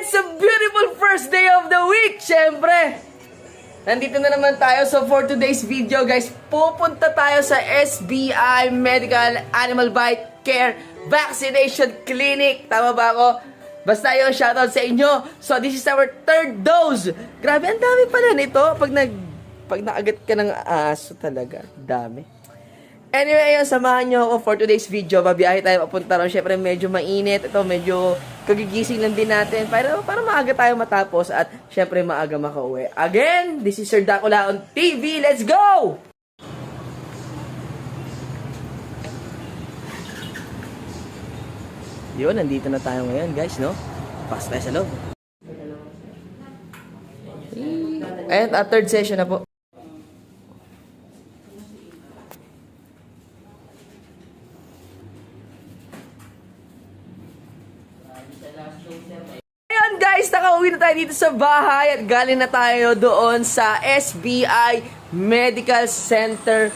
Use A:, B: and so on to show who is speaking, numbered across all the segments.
A: It's a beautiful first day of the week, syempre. Nandito na naman tayo. So for today's video, guys, pupunta tayo sa SBI Medical Animal Bite Care Vaccination Clinic. Tama ba ako? Basta yun, shoutout sa inyo. So this is our third dose. Grabe, ang dami pala nito. Pag naagat ka ng aso talaga, dami. Anyway, ayun, samahan nyo ako for today's video. Babiyahe tayo papunta ron. Siyempre, medyo mainit. Ito, medyo kagigising lang din natin. Para maaga tayo matapos at siyempre, maaga makauwi. Again, this is Sir Dacula on TV. Let's go! Yun, nandito na tayo ngayon, guys, no? Pasok tayo sa loob. Ayun, third session na po. Ngayon guys, nakauwi na tayo dito sa bahay at galing na tayo doon sa SBI Medical Center.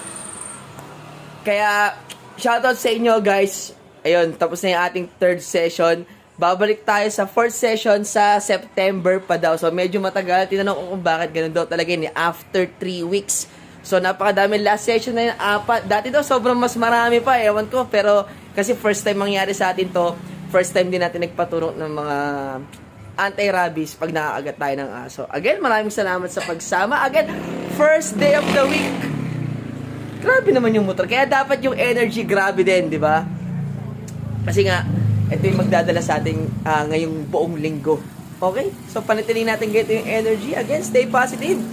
A: Kaya, shoutout sa inyo guys. Ayun, tapos na yung ating third session. Babalik tayo sa fourth session sa September pa daw. So, medyo matagal. Tinanong ko kung bakit ganun daw talaga yun. After 3 weeks. So, napakadami. Last session na yun, 4. Dati daw, sobrang mas marami pa. Ewan ko. Pero, kasi first time mangyari sa atin to. First time din natin nagpaturong ng mga anti-rabies pag nakaagat tayo ng aso. Again, maraming salamat sa pagsama. Again, first day of the week. Grabe naman yung motor. Kaya dapat yung energy grabe din, di ba? Kasi nga, ito yung magdadala sa ating ngayong buong linggo. Okay? So, panatili natin ganito yung energy. Again, stay positive.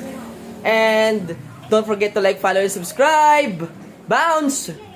A: And, don't forget to like, follow, and subscribe. Bounce!